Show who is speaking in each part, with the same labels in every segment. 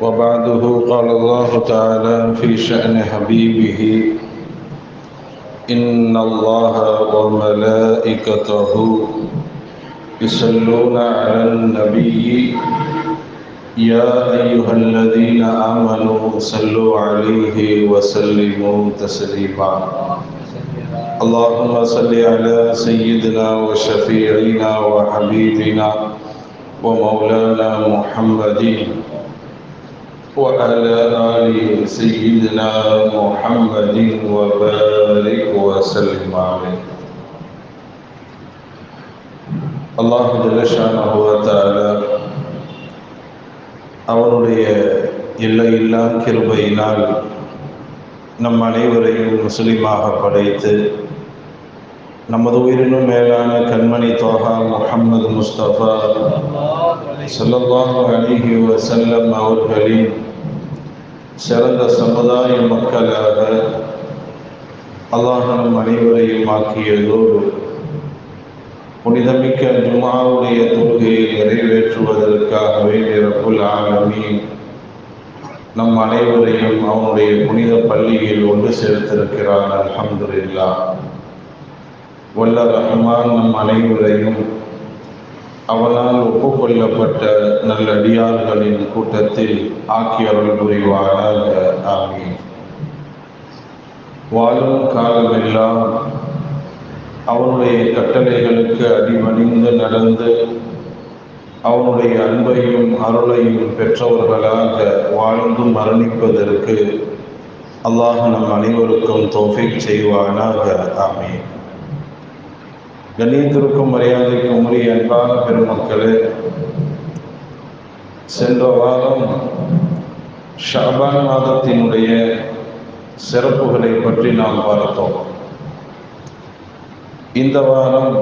Speaker 1: وبعده قال الله تعالى في شأن حبيبه إن الله وملائكته يصلون على النبي يا أيها الذين آمنوا صلوا عليه وسلموا تسليما اللهم صل على سيدنا وشفيعنا وحبيبنا ومولانا محمد وعلى آل سيدنا محمد وبارك وسلم عليه. الله جل شانه وتعالى அவருடைய எல்லையில்லா கிருபையினால் நம் அனைவரையும் முஸ்லிமாக படைத்து நமது உயிரினும் மேலான கண்மணி தோஹா முஹம்மது முஸ்தபா ஸல்லல்லாஹு அலைஹி வஸல்லம் அவர்களின் சிறந்த சமுதாய மக்களாக அல்லாஹ் நம் அனைவரையும் ஆக்கியதோடு புனிதமிக்க ஜும்ஆவுடைய தொழுகையை நிறைவேற்றுவதற்காகவே ரப்புல் ஆலமீன் நம் அனைவரையும் அவனுடைய புனித பள்ளியில் ஒன்று சேர்த்திருக்கிறான். அல்ஹம்துலில்லாஹ். வல்ல ரஹ்மான் நம் அனைவரையும் அவனால் ஒப்புக்கொள்ளப்பட்ட நல்லடியார்களின் கூட்டத்தில் ஆக்கி அருள் புரிவானாக. ஆமீன். வாழும் காலமெல்லாம் அவனுடைய கட்டளைகளுக்கு அடிபணிந்து நடந்து அவனுடைய அன்பையும் அருளையும் பெற்றவர்களாக வாழ்ந்து மரணிப்பதற்கு அல்லாஹ் நம் அனைவருக்கும் தௌஃபீக் செய்வானாக. ஆமீன். கண்ணியத்திற்கும் மரியாதைக்கும் உரிய அன்பான பெருமக்களே, சென்ற வாரம் ஷஅபான் மாதத்தினுடைய சிறப்புகளை பற்றி நாம் பார்த்தோம். இந்த வாரம்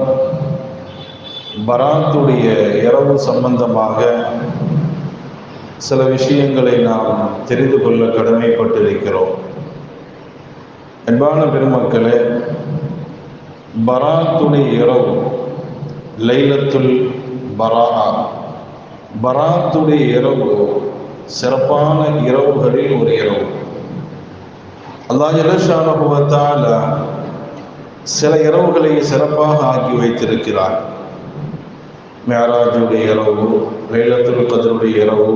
Speaker 1: பராத்துடைய இரவு சம்பந்தமாக சில விஷயங்களை நாம் தெரிந்து கொள்ள கடமைப்பட்டிருக்கிறோம். அன்பான பெருமக்களே, பராத்துடைய இரவு லைலத்துல் பராஅ, பராத்துடைய இரவு சிறப்பான இரவுகளில் ஒரு இரவு. அல்லாஹ் ஜல்ல ஷானஹு வ தஆலா சில இரவுகளை சிறப்பாக ஆக்கி வைத்திருக்கிறார். மிஅராஜுடைய இரவு, லைலத்துல் கத்ருடைய இரவு,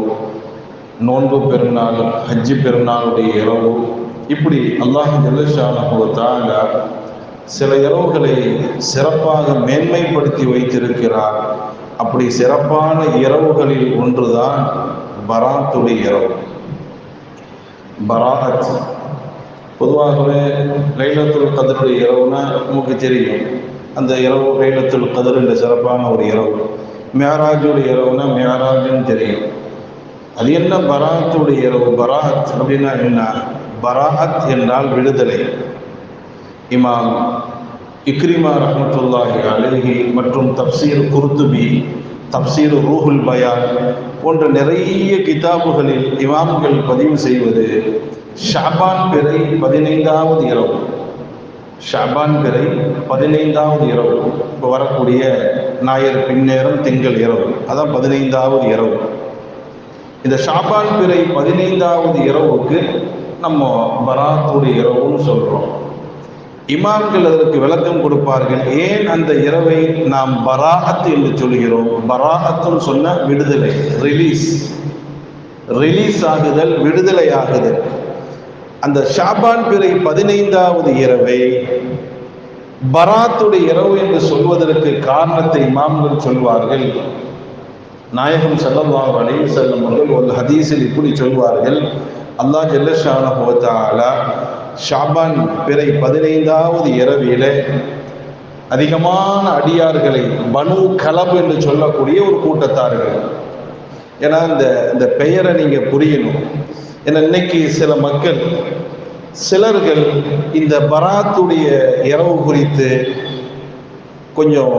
Speaker 1: நோன்பு பெருநாள், ஹஜ்ஜி பெருநாளுடைய இரவு, இப்படி அல்லாஹ் ஜல்ல ஷானஹு வ தஆலா சில இரவுகளை சிறப்பாக மேன்மைப்படுத்தி வைத்திருக்கிறார். அப்படி சிறப்பான இரவுகளில் ஒன்றுதான் பராத்துடைய இரவு. பராஅத் பொதுவாகவே லைலத்துல் கத்ருடைய இரவுனா நமக்கு தெரியும். அந்த இரவு லைலத்துல் கத்ர் என்ற சிறப்பான ஒரு இரவு. மிஅராஜுடைய இரவுனா மிஅராஜுன்னு தெரியும். அது என்ன பராத்துடைய இரவு? பராஅத் அப்படின்னா என்ன? பராஅத் என்றால் விடுதலை. இமாம் இக்ரிமா ரஹ்மத்துல்லாஹி அலைஹி மற்றும் தப்சீர் குர்துபி, தப்சீர் ரூஹுல் பயான் போன்ற நிறைய கிதாபுகளில் இமாம்கள் பதிவு செய்வது ஷஅபான் பிறை 15வது இரவு. ஷஅபான் பிறை 15வது இரவு, இப்போ வரக்கூடிய ஞாயிறு பின்னேரம் திங்கள் இரவு, அதான் 15வது இரவு. இந்த ஷஅபான் பிறை 15வது இரவுக்கு நம்ம பராத்துடைய இரவுன்னு சொல்கிறோம். இமாம்கள் அதற்கு விளக்கம் கொடுப்பார்கள். ஏன் அந்த இரவை நாம் பராஅத் என்று சொல்கிறோம்? பராஅத்துன்னு சொன்ன விடுதலை, ரிலீஸ் ஆகுதல், விடுதலை ஆகுதல். அந்த ஷஅபான் பிறை 15வது இரவை பராத்துடைய இரவு என்று சொல்வதற்கு காரணத்தை இமாம்கள் சொல்வார்கள். நாயகம் ஸல்லல்லாஹு அலைஹி வஸல்லம் அவர்கள் ஒரு ஹதீஸில் இப்படி சொல்வார்கள். அல்லாஹ் ஜல்ல ஷானஹு வ தஆலா ஷஅபான் பிறை 15வது இரவிலே அதிகமான அடியார்களை, பனு கலப் என்று சொல்லக்கூடிய ஒரு கூட்டத்தார்கள். ஏன்னா இந்த பெயரை நீங்க புரியணும். ஏன்னா இன்னைக்கு சில மக்கள், சிலர்கள் இந்த பராத்துடைய இரவு குறித்து கொஞ்சம்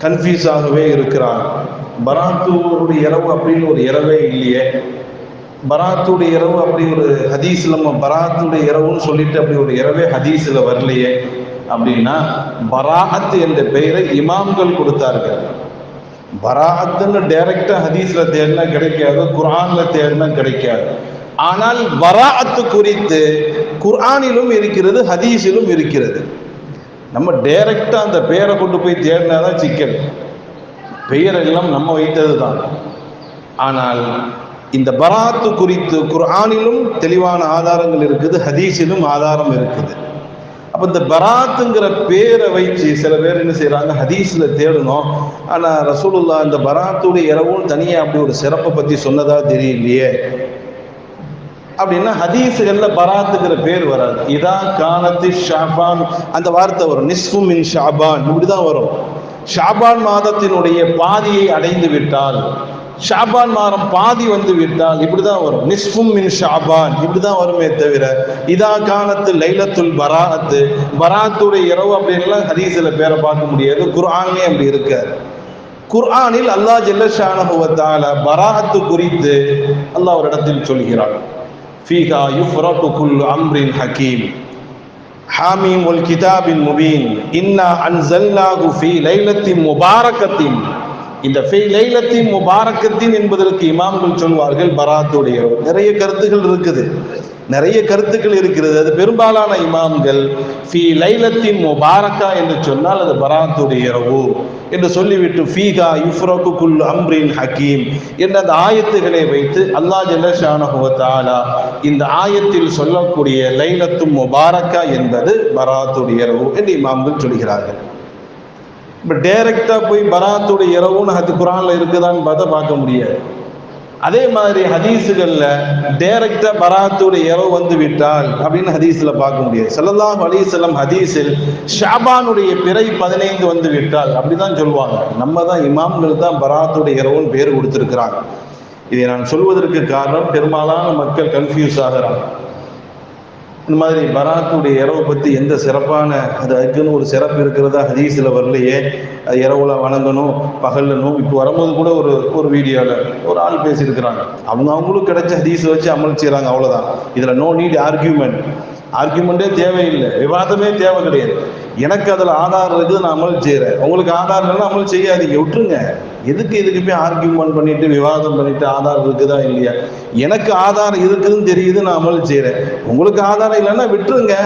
Speaker 1: கன்ஃபியூஸாகவே இருக்கிறாங்க. பராத்துடைய இரவு அப்படின்னு ஒரு இரவே இல்லையே, பராத்துடைய இரவு அப்படி ஒரு ஹதீஸ்ல நம்ம பராத்துடைய இரவுன்னு சொல்லிட்டு அப்படி ஒரு இரவே ஹதீஸ்ல வரலையே அப்படின்னா, பராஅத் என்ற பெயரை இமாம்கள் கொடுத்தார்கள். பராஅத்துன்னு டைரக்டா ஹதீஸ்ல தேடினா கிடைக்காது, குர்ஆன்ல தேடினா கிடைக்காது. ஆனால் பராஅத்து குறித்து குர்ஆனிலும் இருக்கிறது, ஹதீஸிலும் இருக்கிறது. நம்ம டைரக்டா அந்த பெயரை கொண்டு போய் தேடினாதான் சிக்கல். பெயர் எல்லாம் நம்ம வைத்தது தான். ஆனால் இந்த பராஅத்து குறித்து குர்ஆனிலும் தெளிவான ஆதாரங்கள் இருக்குது, ஹதீஸிலும் ஆதாரம் இருக்குது. அப்போ இந்த பராத்துங்கிற பேரை வச்சு சில பேர் என்ன செய்யறாங்க, ஹதீஸ்ல தேடணும், ஆனா ரசூலுல்லாஹ் இந்த பராத்துடைய இரவும் தனியா அப்படி ஒரு சிறப்பை பத்தி சொன்னதா தெரியலையே அப்படின்னா ஹதீஸுகள்ல பராத்துங்கிற பேர் வராது. இதா கானத்தி ஷாபான் அந்த வார்த்தை வரும், நிஸ்ஃபு மின் ஷாபான் இப்படிதான் வரும். ஷாபான் மாதத்தினுடைய பாதியை அடைந்து விட்டால், ஷாபான் மாதம் பாதி வந்து விட்டால் இப்படிதான் வரும், நிஸ்ஃபும் மின் ஷாபான் இப்படிதான் வருமே தவிர இதா கானத்து லைலத்துல் பராஅத்து பராத்துடைய இரவு அப்படின்லாம் ஹதீஸ்ல பேரை பார்க்க முடியாது. குர்ஆன்லயே அப்படி இருக்காது. குர்ஆனில் அல்லாஹ் ஜல்ல ஷானஹு வ தஆலா பராஅத்து குறித்து அல்லாஹ் ஒரு இடத்தில் சொல்கிறான், ஃபீஹா யுஃப்ரகு குல்லு அம்ரின் ஹகீம் ஹாமீம் வல் கிதாபின் முபீன் இன்னா அன்ஸல்னாஹு ஃபீ லைலத்தின் முபாரக்கத்தின். இந்த ஃபீ லைலத்தின் முபாரக்கத்தின் என்பதற்கு இமாம்கள் சொல்வார்கள் பராத்துடைய இரவு. நிறைய கருத்துக்கள் இருக்குது, நிறைய கருத்துக்கள் இருக்கிறது. அது பெரும்பாலான இமாம்கள் ஃபீ லைலத்தின் முபாரக்கா என்று சொன்னால் அது பராத்துடைய இரவு என்று சொல்லிவிட்டு ஃபீஹா யுஃப்ரகு குல்லு அம்ரின் ஹகீம் என்ற அந்த ஆயத்துகளை வைத்து அல்லாஹ் ஜல்ல ஷானஹு வ தஆலா இந்த ஆயத்தில் சொல்லக்கூடிய லைலத்தும் முபாரக்கா என்பது பராத்துடைய இரவு என்று இமாம்கள் சொல்கிறார்கள். இப்போ டைரக்டா போய் பராத்துடைய இரவுன்னு அது குர்ஆன்ல இருக்குதான்னு பார்த்தா பார்க்க முடியாது. அதே மாதிரி ஹதீஸுகள்ல டைரக்டா பராத்துடைய இரவு வந்து விட்டால் அப்படின்னு ஹதீஸ்ல பார்க்க முடியாது. ஸல்லல்லாஹு அலைஹி வஸல்லம் ஹதீஸில் ஷாபானுடைய பிறை 15 வந்து விட்டால் அப்படிதான் சொல்லுவாங்க. நம்ம தான் இமாம்கள் தான் பராத்துடைய இரவுன்னு பேர் கொடுத்திருக்கிறாங்க. இதை நான் சொல்வதற்கு காரணம் பெரும்பாலான மக்கள் கன்ஃபியூஸ் ஆகிறாங்க. இந்த மாதிரி பராத்துடைய இரவை பற்றி எந்த சிறப்பான அது அதுக்குன்னு ஒரு சிறப்பு இருக்கிறதா ஹதீஸில் வரலையே, அது இரவுல வணங்கணும் பகல்லணும். இப்போ வரும்போது கூட ஒரு வீடியோவில் ஒரு ஆள் பேசியிருக்கிறாங்க, அவங்களுக்கு கிடைச்ச ஹதீஸை வச்சு அமல் செய்கிறாங்க, அவ்வளோதான். இதில் நோ நீட் ஆர்கியூமெண்ட்டே தேவையில்லை, விவாதமே தேவை கிடையாது. எனக்கு அதில் ஆதாரம் இருக்குது, நான் அமல் செய்கிறேன். உங்களுக்கு ஆதாரம் இல்லைன்னா அமல் செய்யாதீங்க, விட்டுருங்க. எதுக்கு இதுக்கு போய் ஆர்கியூமெண்ட் பண்ணிட்டு விவாதம் பண்ணிட்டு ஆதாரம் இருக்குதா இல்லையா? எனக்கு ஆதாரம் இருக்குதுன்னு தெரியுது, நான் அமல் செய்கிறேன். உங்களுக்கு ஆதாரம் இல்லைன்னா விட்டுருங்க.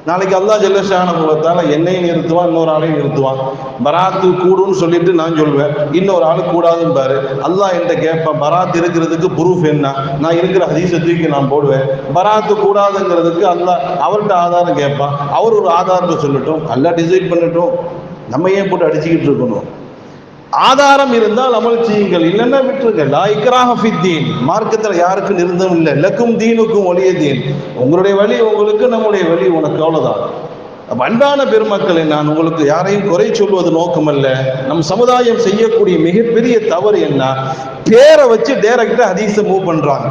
Speaker 1: நாளைக்கு அல்லாஹ் ஜல்ல ஷானஹு வ தஆலா என்னையும் நிறுத்துவான், இன்னொரு ஆளையும் நிறுத்துவான். பராத்து கூடுன்னு சொல்லிட்டு நான் சொல்வேன், இன்னொரு ஆளு கூடாதுன்னு பாரு. அல்லாஹ் என்கிட்ட கேட்பான், பராத் இருக்கிறதுக்கு ப்ரூஃப் என்ன? நான் இருக்கிற ஹதீஸை தூக்கி நான் போடுவேன். பராத்து கூடாதுங்கிறதுக்கு அல்லாஹ் அவர்கிட்ட ஆதாரம் கேட்பான், அவர் ஒரு ஆதாரத்தை சொல்லட்டும், அல்லாஹ் டிசைட் பண்ணட்டும். நம்ம ஏன் போட்டு அடிச்சுக்கிட்டு இருக்கணும்? ஆதாரம் இருந்தால் அமல் செய்யுங்கள், இல்லைன்னா விட்டுருங்க. லா இக்ராஹ ஃபித்தீன், மார்க்கத்தில் யாருக்கு நிர்பந்தம் இல்லை. லக்கும் தீனுக்கும் வலிய தீன், உங்களுடைய வழி உங்களுக்கு, நம்முடைய வழி உனக்கு, அவ்வளவுதான். அன்பான பெருமக்களை, நான் உங்களுக்கு யாரையும் குறை சொல்வது நோக்கமல்ல. நம் சமுதாயம் செய்யக்கூடிய மிகப்பெரிய தவறு என்ன, பேரை வச்சு டைரக்டா ஹதீஸை மூவ் பண்றாங்க.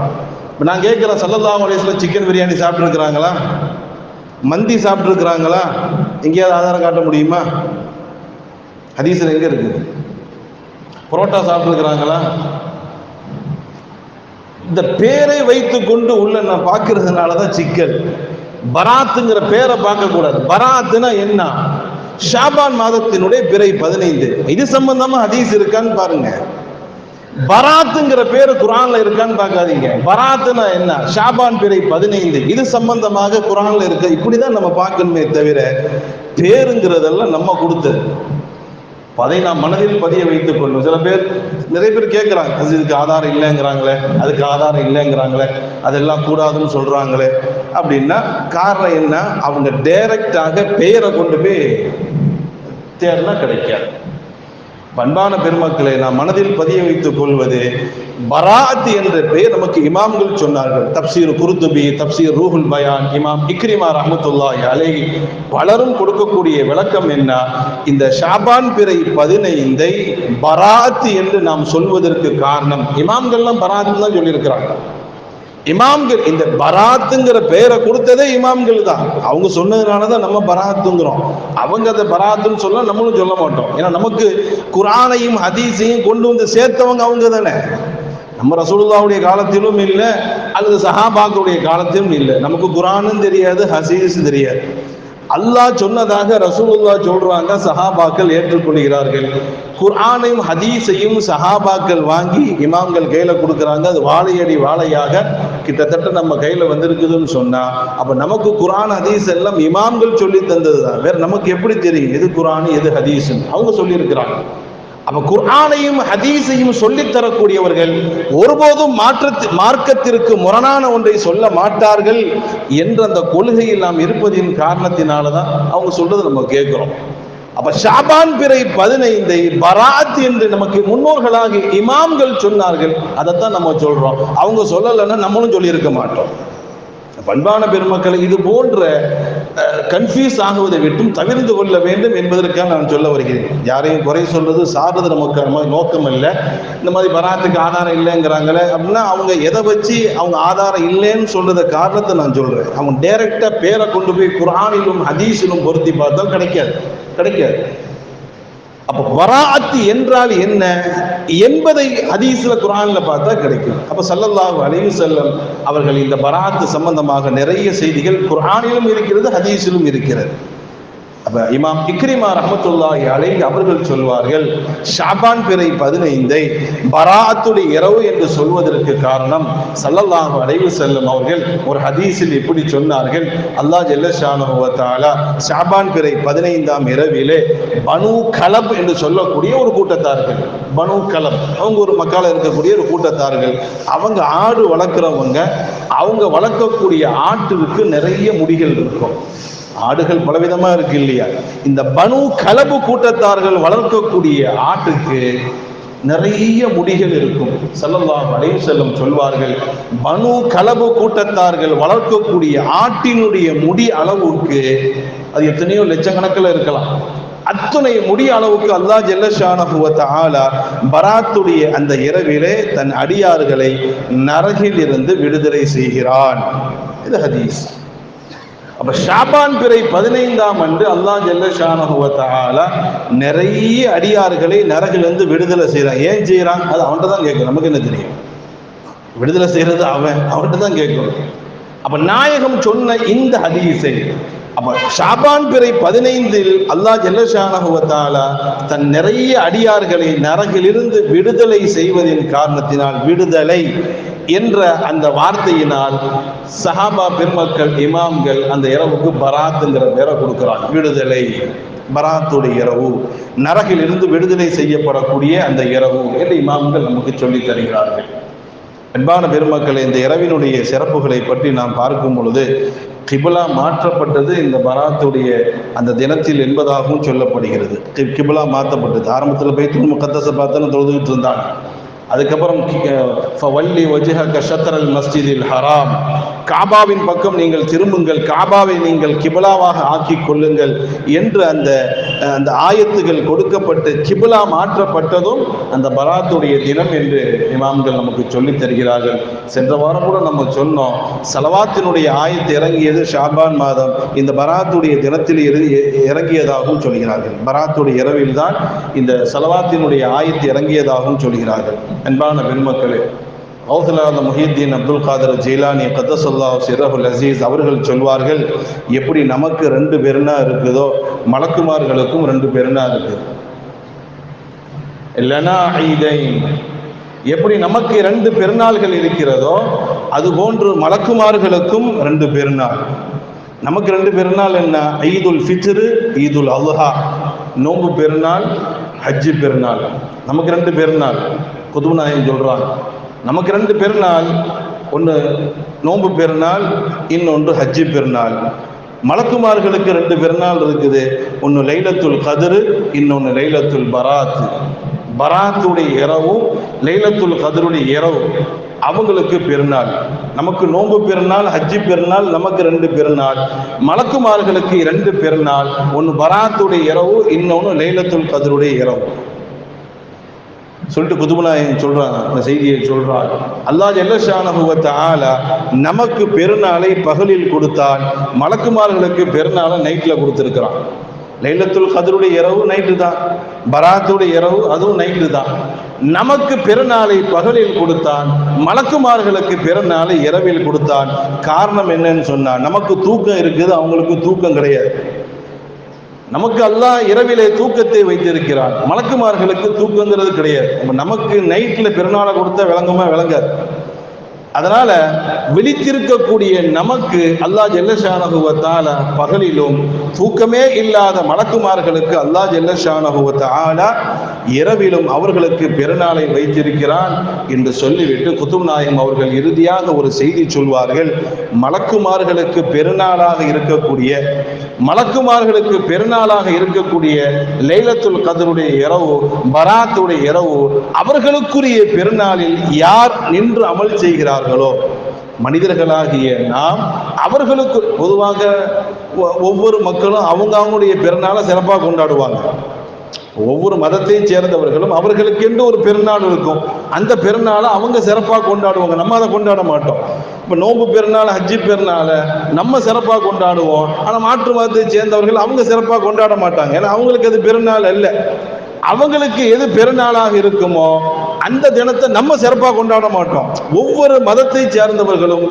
Speaker 1: இப்போ நான் கேட்கிறேன், ஸல்லல்லாஹு அலைஹி வஸல்லம் சிக்கன் பிரியாணி சாப்பிட்டு இருக்கிறாங்களா? மந்தி சாப்பிட்டு இருக்கிறாங்களா? எங்கேயாவது ஆதாரம் காட்ட முடியுமா? ஹதீஸில் எங்க இருக்குது? புரோட்டா சாப்பிட்டுருக்கிறாங்களா? இந்த பேரை வைத்து கொண்டு உள்ள நான் பார்க்கறதுனால தான் சிக்கல். பராத்துங்கிற பேரை பார்க்க கூடாது. பராத்துனா என்ன? ஷாபான் மாதத்தினுடைய பிறை 15. இது சம்பந்தமா ஹதீஸ் இருக்கான்னு பாருங்க. பராத்துங்கிற பேரு குர்ஆன்ல இருக்கான்னு பார்க்காதீங்க. பராத்துனா என்ன? ஷாபான் பிறை 15, இது சம்பந்தமாக குர்ஆன்ல இருக்கு. இப்படிதான் நம்ம பார்க்கணுமே தவிர பேருங்கிறதெல்லாம் நம்ம கொடுத்தது. அதை நாம் மனதில் பதிய வைத்துக் கொள்ளும். சில பேர், நிறைய பேர் கேட்குறாங்க, இதுக்கு ஆதாரம் இல்லைங்கிறாங்களே, அதுக்கு ஆதாரம் இல்லைங்கிறாங்களே, அதெல்லாம் கூடாதுன்னு சொல்றாங்களே அப்படின்னா காரணம் என்ன? அவங்க டைரக்டாக பெயரை கொண்டு போய் தேடினா கிடைக்காது. அன்பான பெருமக்களை, நாம் மனதில் பதிய வைத்துக் கொள்வது, பராத் என்ற பெயர் நமக்கு இமாம்கள் சொன்னார்கள். தப்சீர் குர்துபி, தப்சீர் ரூஹுல் பயான், இமாம் இக்ரிமா ரஹ்மத்துல்லாஹி அலைஹி பலரும் கொடுக்கக்கூடிய விளக்கம் என்ன? இந்த ஷாபான் பிறை 15 பராத் என்று நாம் சொல்வதற்கு காரணம், இமாம்கள்லாம் பராத் தான் சொல்லியிருக்கிறாங்க. இமாம்கள் இந்த பராத்துங்கிற பெயரை கொடுத்ததே இமாம்கள் தான். அவங்க சொன்னதுனால தான் நம்ம பராத்துங்கிறோம். அவங்க அதை பராத்துன்னு சொல்ல நம்மளும் சொல்ல மாட்டோம். ஏன்னா நமக்கு குர்ஆனையும் ஹதீஸையும் கொண்டு வந்து சேர்த்தவங்க அவங்க தானே. நம்ம ரசூலுல்லாஹ்வுடைய காலத்திலும் இல்லை, அல்லது சஹாபாக்களுடைய காலத்திலும் இல்லை. நமக்கு குர்ஆனும் தெரியாது, ஹதீஸும் தெரியாது. அல்லாஹ் சொன்னதாக ரசூலுல்லாஹ் சொல்றாங்க, சஹாபாக்கள் ஏற்றுக்கொள்கிறார்கள். குர்ஆனையும் ஹதீஸையும் சஹாபாக்கள் வாங்கி இமாம்கள் கையில கொடுக்குறாங்க. அது வாழையடி வாழையாக கிட்டத்தட்ட நம்ம கையில வந்திருக்குதுன்னு சொன்னா, அப்ப நமக்கு குர்ஆன் ஹதீஸ் எல்லாம் இமாம்கள் சொல்லி தந்ததுதான். வேற நமக்கு எப்படி தெரியும் எது குர்ஆன் எது ஹதீஸ்ன்னு? அவங்க சொல்லி இருக்கிறாங்க. அப்ப குர்ஆனையும் ஹதீஸையும் சொல்லித் தரக்கூடியவர்கள் ஒருபோதும் மார்க்கத்திற்கு முரணான ஒன்றை சொல்ல மாட்டார்கள் என்ற அந்த கொள்கையில் நாம் இருப்பதின் காரணத்தினாலதான் அவங்க சொல்றது நம்ம கேட்கிறோம். அப்ப ஷாபான் பிறை 15 பராத் என்று நமக்கு முன்னோர்களாக இமாம்கள் சொன்னார்கள். அதைத்தான் நம்ம சொல்றோம். அவங்க சொல்லலைன்னா நம்மளும் சொல்லி இருக்க மாட்டோம். பண்பான பெருமக்களை இது போன்ற கன்ஃபியூஸ் ஆகுவதை விட்டும் தவிர்த்து கொள்ள வேண்டும் என்பதற்காக நான் சொல்ல வருகிறேன். யாரையும் குறை சொல்றது சார்றது நமக்கு நோக்கம் இல்லை. இந்த மாதிரி பராத்துக்கு ஆதாரம் இல்லைங்கிறாங்களே அப்படின்னா அவங்க எதை வச்சு அவங்க ஆதாரம் இல்லைன்னு சொல்றத காரணத்தை நான் சொல்றேன். அவங்க டைரக்டா பேரை கொண்டு போய் குர்ஆனிலும் ஹதீஸிலும் பொருத்தி பார்த்தால் கிடைக்காது. அப்ப பராஅத் என்றால் என்ன என்பதை ஹதீஸ்ல குர்ஆன்ல பார்த்தா கிடைக்கும். அப்ப ஸல்லல்லாஹு அலைஹி வஸல்லம் அவர்கள் இந்த பராஅத் சம்பந்தமாக நிறைய செய்திகள் குர்ஆனிலும் இருக்கிறது, ஹதீஸிலும் இருக்கிறது. அப்ப இமாம் இக்ரிமா ரஹ்மத்துல்லாஹி அலைஹி அவர்கள் சொல்வார்கள், ஷாபான் பிறை 15 பராஅத்துடைய இரவு என்று சொல்வதற்கு காரணம் ஸல்லல்லாஹு அலைஹி வஸல்லம் அவர்கள் ஒரு ஹதீஸில் இப்படி சொன்னார்கள், அல்லாஹ் ஜல்ல ஷானஹு வ தஆலா ஷாபான் பிறை 15ஆம் இரவிலே பனு கலப் என்று சொல்லக்கூடிய ஒரு கூட்டத்தார்கள், பனு கலப் அவங்க ஒரு மக்கால இருக்கக்கூடிய ஒரு கூட்டத்தார்கள், அவங்க ஆடு வளர்க்குறவங்க, அவங்க வளர்க்கக்கூடிய ஆட்டுக்கு நிறைய முடிகள் இருக்கும். ஆடுகள் பலவிதமா இருக்கு இல்லையா? இந்த பனு கலபு கூட்டத்தார்கள் வளர்க்கக்கூடிய ஆட்டுக்கு நிறைய முடிகள் இருக்கும். ஸல்லல்லாஹு அலைஹி வஸல்லம் சொல்வார்கள், பனு கலபு கூட்டத்தார்கள் வளர்க்கக்கூடிய ஆட்டினுடைய முடி அளவுக்கு அது எத்தனையோ லட்சக்கணக்கில் இருக்கலாம். அத்துணை முடி அளவுக்கு அல்லாஹ் ஜல்ல ஷானஹு வ தஆலா பராத்துடைய அந்த இரவிலே தன் அடியார்களை நரகில் இருந்து விடுதலை செய்கிறான். இது ஹதீஸ். அப்ப ஷாபான் பிறை 15ஆம் அன்று அல்லாஹ் ஜல்ல ஷானஹு வ தஆலா நிறைய அடியார்களை நரகிலிருந்து விடுதலை செய்யறான். ஏன் செய்யறான்? அது அவன்கிட்ட தான் கேட்கணும். நமக்கு என்ன தெரியும்? விடுதலை செய்யறது அவன்கிட்ட தான் கேட்கணும். அப்ப நாயகம் சொன்ன இந்த ஹதீஸை, அப்ப ஷாபான் பிறை 15இல் அல்லாஹ் ஜல்ல ஷானஹு வ தஆலா தன் நிறைய அடியார்களை நரகிலிருந்து விடுதலை செய்வதின் காரணத்தினால், விடுதலை என்ற அந்த வார்த்தையினால் சஹாபா பெருமக்கள் இமாம்கள் அந்த இரவுக்கு பராத்துங்கிற பேரை கொடுக்கிறாங்க. விடுதலை, பராத்துடைய இரவு, நரகிலிருந்து விடுதலை செய்யப்படக்கூடிய அந்த இரவு என்று இமாம்கள் நமக்கு சொல்லி தருகிறார்கள். அன்பான பெருமக்களை, இந்த இரவினுடைய சிறப்புகளை பற்றி நாம் பார்க்கும் பொழுது கிபிலா மாற்றப்பட்டது இந்த பராத்துடைய அந்த தினத்தில் என்பதாகவும் சொல்லப்படுகிறது. கிபிலா மாற்றப்பட்டது. ஆரம்பத்தில் பைத்துல் முகத்தஸை பார்த்து தொழுதுகிட்டு இருந்தாங்க. அதுக்கப்புறம் ஃபவல்லி வஜ்ஹக ஷத்ரல் மஸ்ஜிதில் ஹராம், காபாவின் பக்கம் நீங்கள் திரும்புங்கள், காபாவை நீங்கள் கிபிலாவாக ஆக்கி கொள்ளுங்கள் என்று அந்த ஆயத்துகள் கொடுக்கப்பட்டு கிபிலா மாற்றப்பட்டதும் அந்த பராத்துடைய தினம் என்று இமாம்கள் நமக்கு சொல்லித் தருகிறார்கள். சென்ற வாரம் கூட நம்ம சொன்னோம், ஸலவாத்தினுடைய ஆயத்து இறங்கியது ஷாபான் மாதம், இந்த பராத்துடைய தினத்தில் இறங்கியதாகவும் சொல்கிறார்கள். பராத்துடைய இரவில் தான் இந்த ஸலவாத்தினுடைய ஆயத்து இறங்கியதாகவும் சொல்கிறார்கள். அன்பான பெருமக்களே, கௌசுல் முஹியுத்தீன் அப்துல் காதர் ஜீலானி கத்தஸல்லாஹு சிர்ரஹுல் அஸீஸ் அவர்கள் சொல்வார்கள், எப்படி நமக்கு 2 பெருநா இருக்குதோ மலக்குமார்களுக்கும் 2 பெருநா இருக்குது. லனா ஈதைன், எப்படி நமக்கு 2 பெருநாள்கள் இருக்கிறதோ அதுபோன்று மலக்குமார்களுக்கும் 2 பெருநாள். நமக்கு 2 பெருநாள் என்ன? ஈதுல் ஃபித்ர், ஈதுல் அல்ஹா, நோன்பு பெருநாள், ஹஜ்ஜு பெருநாள். நமக்கு 2 பெருநாள். குதுபு நாயகம் சொல்றாங்க, நமக்கு 2 பெருநாள், ஒன்று நோன்பு பெருநாள், இன்னொன்று ஹஜ்ஜு பெருநாள். மலக்குமார்களுக்கு 2 பெருநாள் இருக்குது. ஒன்று லைலத்துல் கத்ர், இன்னொன்று லைலத்துல் பராத். பராத்துடைய இரவும் லைலத்துல் கத்ருடைய இரவும் அவங்களுக்கு பெருநாள். நமக்கு நோன்பு பெருநாள், ஹஜ்ஜு பெருநாள், நமக்கு 2 பெருநாள். மலக்குமார்களுக்கு 2 பெருநாள், ஒன்று பராத்துடைய இரவு, இன்னொன்று லைலத்துல் கத்ருடைய இரவு சொல்லிட்டு குதுபு நாயகம் சொல்றாங்க. அந்த செய்தியை சொல்றாங்க, அல்லாஹ் ஜல்ல ஷானஹு வ தஆலா நமக்கு பெருநாளை பகலில் கொடுத்தான், மலக்குமார்களுக்கு பெருநாளை நைட்ல கொடுத்திருக்கிறான். லைலத்துல் கத்ருடைய இரவு நைட்டு தான், பராத்துடைய இரவு அதுவும் நைட்டு தான். நமக்கு பெருநாளை பகலில் கொடுத்தான், மலக்குமார்களுக்கு பெருநாளை இரவில் கொடுத்தான். காரணம் என்னன்னு சொன்னா, நமக்கு தூக்கம் இருக்குது, அவங்களுக்கு தூக்கம் கிடையாது. நமக்கு அல்லாஹ் இரவிலே தூக்கத்தை வைத்திருக்கிறான். மலக்குமார்களுக்கு தூக்கங்கிறது கிடையாது. நமக்கு நைட்ல பெருநாளை கொடுத்தா விளங்குமா? விளங்காது. அதனால விழித்திருக்கக்கூடிய நமக்கு அல்லாஹ் ஜல்லஷானஹு வ தஆலா பகலிலும் தூக்கமே இல்லாத மலக்குமார்களுக்கு அல்லாஹ் ஜல்லஷானஹு வ தஆலா இரவிலும் அவர்களுக்கு பெருநாளை வைத்திருக்கிறான் என்று சொல்லிவிட்டு குதுப் நாயகம் அவர்கள் இறுதியாக ஒரு செய்தி சொல்வார்கள். மலக்குமார்களுக்கு பெருநாளாக இருக்கக்கூடிய லைலத்துல் கத்ருடைய இரவு, பராத்துடைய இரவு, அவர்களுக்குரிய பெருநாளில் யார் நின்று அமல் செய்கிறார் மனிதர்களாகிய நாம் அவர்களுக்கு பொதுவாக ஒவ்வொரு மக்களும் அவங்களுடைய பெருநாளை சிறப்பாக கொண்டாடுவாங்க. ஒவ்வொரு மதத்தை சேர்ந்தவர்களும் அவர்களுக்கென்று ஒரு பெருநாள் இருக்கும். அந்த பெருநாளை அவங்க சிறப்பாக கொண்டாடுவாங்க. நம்ம அதை கொண்டாட மாட்டோம். இப்போ நோன்பு பெருநாள், ஹஜ்ஜி பெருநாளை நம்ம சிறப்பாக கொண்டாடுவோம். ஆனால் மாற்று மதத்தை சேர்ந்தவர்கள் அவங்க சிறப்பாக கொண்டாட மாட்டாங்க. ஏன்னா அவங்களுக்கு அது பெருநாள் அல்ல. அவங்களுக்கு எது பெருநாளாக இருக்குமோ அந்த தினத்தை நம்ம சிறப்பாக கொண்டாட மாட்டோம். ஒவ்வொரு மதத்தை சேர்ந்தவர்களும்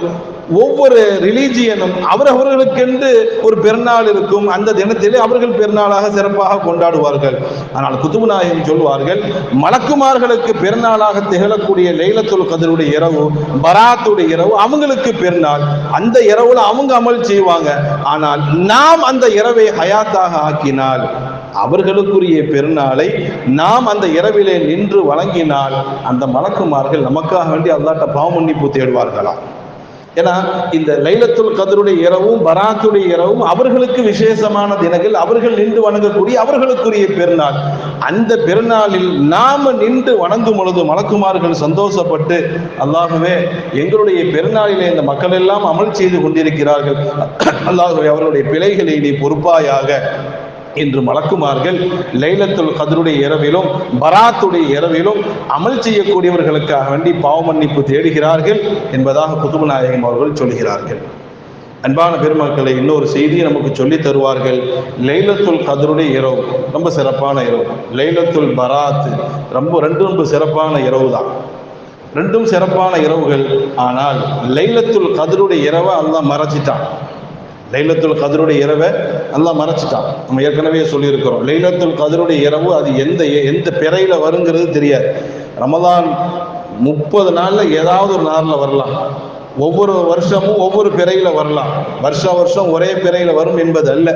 Speaker 1: ஒவ்வொரு ரிலீஜியனும் அவரவர்களுக்கென்று ஒரு பெருநாள் இருக்கும். அந்த தினத்திலே அவர்கள் பெருநாளாக சிறப்பாக கொண்டாடுவார்கள். ஆனால் குதுப் நாயகம் சொல்வார்கள், மலக்குமார்களுக்கு பெருநாளாக திகழக்கூடிய லைலத்துல் கத்ருடைய இரவு, பராத்துடைய இரவு அவங்களுக்கு பெருநாள். அந்த இரவுல அவங்க அமல் செய்வாங்க. ஆனால் நாம் அந்த இரவை ஹயாத்தாக ஆக்கினால், அவர்களுக்குரிய பெருநாளை நாம் அந்த இரவிலே நின்று வழங்கினால், அந்த மலக்குமார்கள் நமக்காக வேண்டி அல்லாஹ்ட்ட பாவ மன்னிப்பு தேடுவார்களா? ஏன்னா இந்த லைலத்துல் கத்ருடைய இரவும் பராத்துடைய இரவும் அவர்களுக்கு விசேஷமான தினங்கள், அவர்கள் நின்று வணங்கக்கூடிய அவர்களுக்குரிய பெருநாள். அந்த பெருநாளில் நாம நின்று வணங்கும் பொழுது மலக்குமார்கள் சந்தோஷப்பட்டு, அல்லாஹ்வே எங்களுடைய பெருநாளிலே இந்த மக்கள் எல்லாம் அமல் செய்து கொண்டிருக்கிறார்கள், அல்லாஹ்வே அவர்களுடைய பிழைகளை நீ பொறுப்பாயாக என்று மலக்குமார்கள் லைலத்துல் கத்ருடைய இரவிலும் பராத்துடைய இரவிலும் அமல் செய்யக்கூடியவர்களுக்காக வேண்டி பாவ மன்னிப்பு தேடுகிறார்கள் என்பதாக குதுப் நாயகம் அவர்கள் சொல்கிறார்கள். அன்பான பெருமக்களை, இன்னொரு செய்தியை நமக்கு சொல்லி தருவார்கள். லைலத்துல் கத்ருடைய இரவு ரொம்ப சிறப்பான இரவு, லைலத்துல் பராத் ரொம்ப சிறப்பான இரவு தான். ரெண்டும் சிறப்பான இரவுகள். ஆனால் லைலத்துல் கத்ருடைய இரவை அல்லாஹ் மறைச்சிட்டான். லைலத்துல் கத்ருடைய இரவை அல்லாஹ் மறைச்சிட்டான். நம்ம ஏற்கனவே சொல்லியிருக்கிறோம், லைலத்துல் கத்ருடைய இரவு அது எந்த பிறையில வருங்கிறது தெரியாது. ரமதான் 30 நாள்ல ஏதாவது ஒரு நாளில் வரலாம். ஒவ்வொரு வருஷமும் ஒவ்வொரு பிறையில வரலாம். வருஷம் ஒரே பிறையில வரும் என்பது அல்ல.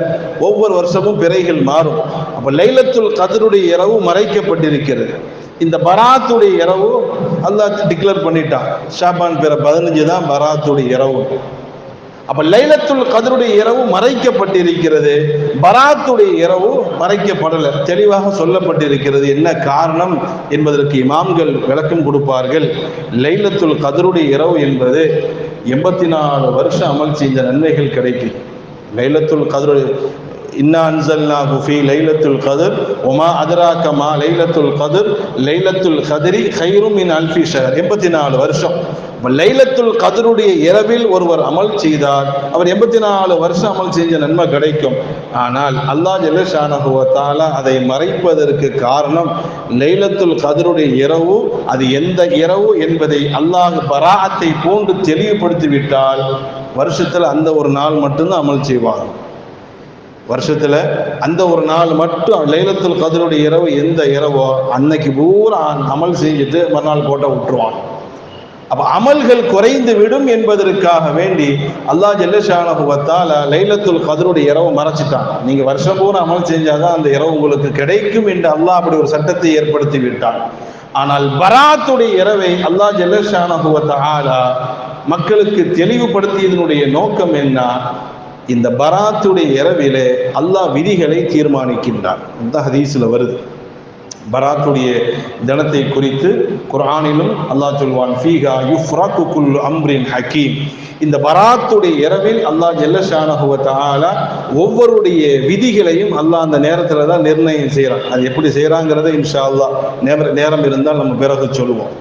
Speaker 1: ஒவ்வொரு வருஷமும் பிறைகள் மாறும். அப்ப லைலத்துல் கத்ருடைய இரவு மறைக்கப்பட்டிருக்கிறது. இந்த பராத்துடைய இரவு அல்லாஹ் டிக்ளேர் பண்ணிட்டான். ஷாபான் பிற 15 தான் பராத்துடைய இரவு. அப்ப லைலத்துல் கத்ருடைய இரவு மறைக்கப்பட்டிருக்கிறது, பராத்துடைய இரவு மறைக்கப்படலை. தெளிவாக சொல்லப்பட்டிருக்கிறது. என்ன காரணம் என்பதற்கு இமாம்கள் விளக்கம் கொடுப்பார்கள். லைலத்துல் கத்ருடைய இரவு என்பது 84 வருஷம் அமல் செஞ்ச நன்மைகள் கிடைக்கும். லைலத்துல் கத்ரு இன்னா அன்ஸல்னாஹு ஃபீ லைலத்துல் கத்ர் வமா அத்ராக மா லைலத்துல் கத்ர் லைலத்துல் கத்ரி கைரும் மின் அல்ஃபி ஷஹர். 84 வருஷம். லைலத்துல் கத்ருடைய இரவில் ஒருவர் அமல் செய்தார், அவர் 84 வருஷம் அமல் செஞ்ச நன்மை கிடைக்கும். ஆனால் அல்லாஹ் ஜல்லஷானஹு வ தஆலா அதை மறைப்பதற்கு காரணம், லைலத்துல் கத்ருடைய இரவு அது எந்த இரவு என்பதை அல்லாஹ் பராஅத்தை போன்று தெளிவுபடுத்தி விட்டால், வருஷத்துல அந்த ஒரு நாள் மட்டும்தான் அமல் செய்வாங்க. வருஷத்துல அந்த ஒரு நாள் மட்டும் லைலத்துல் கத்ருடைய இரவு எந்த இரவோ அன்னைக்கு பூரா அமல் செஞ்சுட்டு மறுநாள் போட்ட விட்டுருவாங்க. அப்ப அமல்கள் குறைந்து விடும் என்பதற்காக வேண்டி அல்லாஹ் ஜல்லஷானஹு வ தஆலா லைலத்துல் கத்ருடைய இரவு மறைச்சிட்டான். நீங்க வருஷம் பூரா அமல் செஞ்சாதான் அந்த இரவு உங்களுக்கு கிடைக்கும் என்று அல்லாஹ் அப்படி ஒரு சட்டத்தை ஏற்படுத்தி விட்டான். ஆனால் பராத்துடைய இரவை அல்லாஹ் ஜல்லஷானஹு வ தஆலா மக்களுக்கு தெளிவுபடுத்தியதனுடைய நோக்கம் என்ன? இந்த பராத்துடைய இரவிலே அல்லாஹ் விதிகளை தீர்மானிக்கின்றார். இந்த ஹதீஸ்ல வருது. பராத்துடைய தினத்தை குறித்து குர்ஆனிலும் அல்லாஹ் சொல்வான், ஃபீஹா யுஃப்ரகு குல்லு அம்ரின் ஹக்கீம். இந்த பராத்துடைய இரவில் அல்லாஹ் ஜல்லஷானஹு வ தஆலா ஒவ்வொருடைய விதிகளையும் அல்லாஹ் அந்த நேரத்தில் தான் நிர்ணயம் செய்கிறான். அது எப்படி செய்கிறாங்கிறத இன்ஷா அல்லாஹ் நேரம் இருந்தால் நம்ம பிறகு சொல்லுவோம்.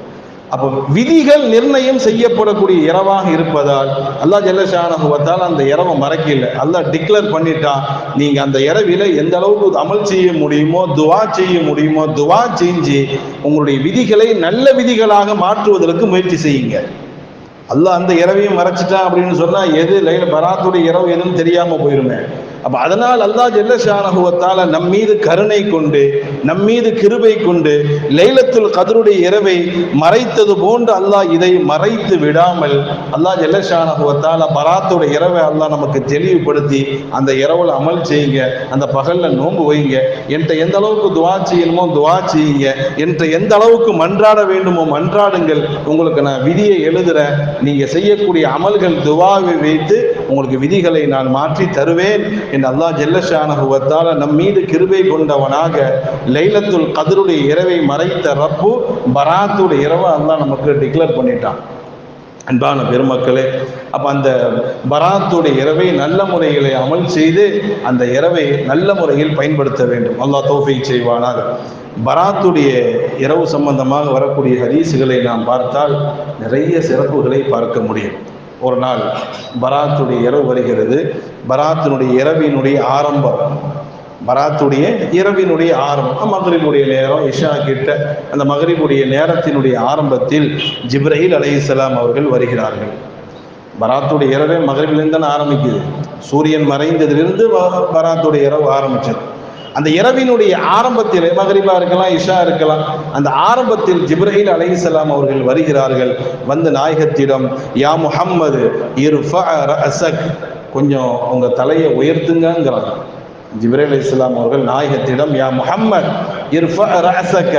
Speaker 1: அப்போ விதிகள் நிர்ணயம் செய்யப்படக்கூடிய இரவாக இருப்பதால் அல்லாஹ் ஜல்லஷானஹு வ தஆலா அந்த இரவை மறைக்கல. அல்லாஹ் டிக்ளேர் பண்ணிட்டான், நீங்க அந்த இரவில எந்த அளவுக்கு அமல் செய்ய முடியுமோ, துவா செய்ய முடியுமோ, துவா செஞ்சு உங்களுடைய விதிகளை நல்ல விதிகளாக மாற்றுவதற்கு முயற்சி செய்யுங்க. அல்லாஹ் அந்த இரவையும் மறைச்சிட்டான் அப்படின்னு சொன்னா எது பராத்துடைய இரவு எதுன்னு தெரியாம போயிருமே. அப்போ அதனால் அல்லாஹ் ஜல்ல ஷானஹு வ தஆலா நம் மீது கருணை கொண்டு நம் மீது கிருபை கொண்டு லைலத்துல் கத்ருடைய இரவை மறைத்தது போன்று அல்லாஹ் இதை மறைத்து விடாமல் அல்லாஹ் ஜல்ல ஷானஹு வ தஆலா பராத்துடைய இரவை அல்லாஹ் நமக்கு தெளிவுபடுத்தி அந்த இரவுல அமல் செய்யுங்க, அந்த பகல்ல நோன்பு வைங்க, என்கிட்ட எந்த அளவுக்கு துவா செய்யணுமோ துவா செய்யுங்க, என்கிட்ட எந்த அளவுக்கு மன்றாட வேண்டுமோ மன்றாடுங்கள், உங்களுக்கு நான் விதியை எழுதுறேன், நீங்க செய்யக்கூடிய அமல்கள் துவாவை வைத்து உங்களுக்கு விதிகளை நான் மாற்றி தருவேன் என்று அல்லாஹ் ஜல்ல ஷானஹு வ தஆலா நம் மீது கிருபை கொண்டவனாக லைலத்துல் கத்ருடைய இரவை மறைத்த ரப்பு பராத்துடைய இரவை அல்லாஹ் நமக்கு டிக்ளேர் பண்ணிட்டான். அன்பான பெருமக்களே, அப்போ அந்த பராத்துடைய இரவை நல்ல முறைகளை அமல் செய்து அந்த இரவை நல்ல முறையில் பயன்படுத்த வேண்டும். அல்லாஹ் தௌஃபீக் செய்வானாக. பராத்துடைய இரவு சம்பந்தமாக வரக்கூடிய ஹதீஸுகளை நாம் பார்த்தால் நிறைய சிறப்புகளை பார்க்க முடியும். ஒரு நாள் பராத்துடைய இரவு வருகிறது. பராத்தினுடைய இரவினுடைய ஆரம்பம், பராத்துடைய இரவினுடைய ஆரம்பம் மக்ரிபுடைய நேரம், இஷா கிட்ட அந்த மக்ரிபுடைய நேரத்தினுடைய ஆரம்பத்தில் ஜிப்ரீல் அலைஹிஸ்ஸலாம் அவர்கள் வருகிறார்கள். பராத்துடைய இரவே மக்ரிபிலிருந்து தான் ஆரம்பிக்குது. சூரியன் மறைந்ததிலிருந்து பராத்துடைய இரவு ஆரம்பிச்சது. அந்த இரவினுடைய ஆரம்பத்தில் மக்ரிபா இருக்கலாம், இஷா இருக்கலாம், அந்த ஆரம்பத்தில் ஜிப்ரீல் அலைஹிஸ்ஸலாம் அவர்கள் வருகிறார்கள். வந்து நாயகத்திடம், யா முஹம்மது இர்ஃபா ரஅஸக், கொஞ்சம் உங்க தலையை உயர்த்துங்கிறாங்க. ஜிப்ரீல் அலைஹிஸ்ஸலாம் அவர்கள் நாயகத்திடம், யா முஹம்மத் இர்ஃபா ரஅஸக,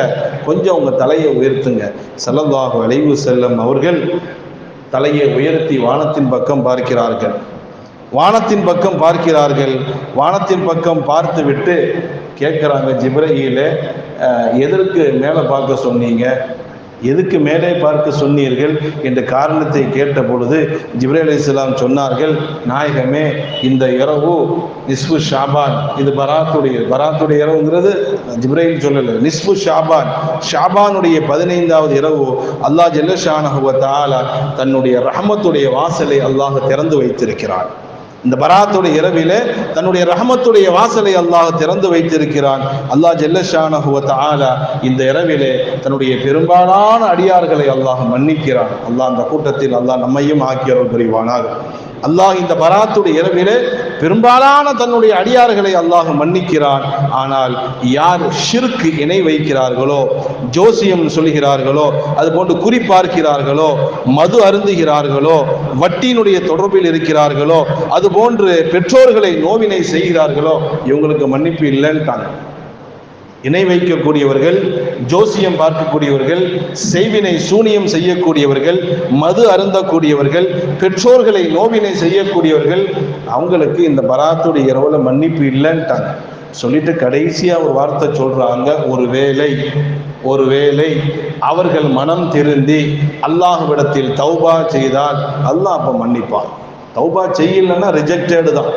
Speaker 1: கொஞ்சம் உங்க தலையை உயர்த்துங்க. ஸல்லல்லாஹு அலைஹி வஸல்லம் அவர்கள் தலையை உயர்த்தி வானத்தின் பக்கம் பார்க்கிறார்கள். வானத்தின் பக்கம் பார்க்கிறார்கள். வானத்தின் பக்கம் பார்த்து விட்டு கேட்குறாங்க, ஜிப்ரீலே, எதற்கு மேலே பார்க்க சொன்னீங்க, எதுக்கு மேலே பார்க்க சொன்னீர்கள் என்ற காரணத்தை கேட்ட பொழுது ஜிப்ரீல் அலைஹிஸ்ஸலாம் சொன்னார்கள், நாயகமே, இந்த இரவு நிஸ்ஃபு ஷாபான், இது பராத்துடைய இரவுங்கிறது ஜிப்ரீல் சொல்லல, நிஸ்ஃபு ஷாபான், ஷாபானுடைய 15வது இரவு அல்லாஹ் ஜல்ல ஷானஹு வ தஆலா தன்னுடைய ரஹமத்துடைய வாசலை அல்லாஹ் திறந்து வைத்திருக்கிறான். இந்த பராத்துடைய இரவிலே தன்னுடைய ரஹமத்துடைய வாசலை அல்லாஹ் திறந்து வைத்திருக்கிறான். அல்லாஹ் ஜல்ல ஷானஹு வ தஆலா இந்த இரவிலே தன்னுடைய பெரும்பாலான அடியார்களை அல்லாஹ் மன்னிக்கிறான். அல்லாஹ் அந்த கூட்டத்தில் அல்லாஹ் நம்மையும் ஆக்கியருள் புரிவானாக. அல்லாஹ் இந்த பராத்துடைய இரவிலே பெரும்பாலான தன்னுடைய அடியார்களை அல்லாஹ் மன்னிக்கிறான். ஆனால் யார் ஷிர்க் இணை வைக்கிறார்களோ, ஜோசியம் சொல்கிறார்களோ, அது போன்று குறிப்பார்க்கிறார்களோ, மது அருந்துகிறார்களோ, வட்டியினுடைய தொடர்பில் இருக்கிறார்களோ, அது போன்று பெற்றோர்களை நோவினை செய்கிறார்களோ, இவங்களுக்கு மன்னிப்பு இல்லைன்ட்டாங்க. இணை வைக்கக்கூடியவர்கள், ஜோசியம் பார்க்கக்கூடியவர்கள், செய்வினை சூனியம் செய்யக்கூடியவர்கள், மது அருந்தக்கூடியவர்கள், பெற்றோர்களை நோவினை செய்யக்கூடியவர்கள், அவங்களுக்கு இந்த பராத்துடைய இரவுல மன்னிப்பு இல்லைன்ட்டாங்க. சொல்லிட்டு கடைசியா ஒரு வார்த்தை சொல்றாங்க, ஒருவேளை அவர்கள் மனம் திருந்தி அல்லாஹ்விடத்தில் தௌபா செய்தால் அல்லாஹ் அப்ப மன்னிப்பான். தௌபா செய்யலைன்னா ரிஜெக்டட் தான்.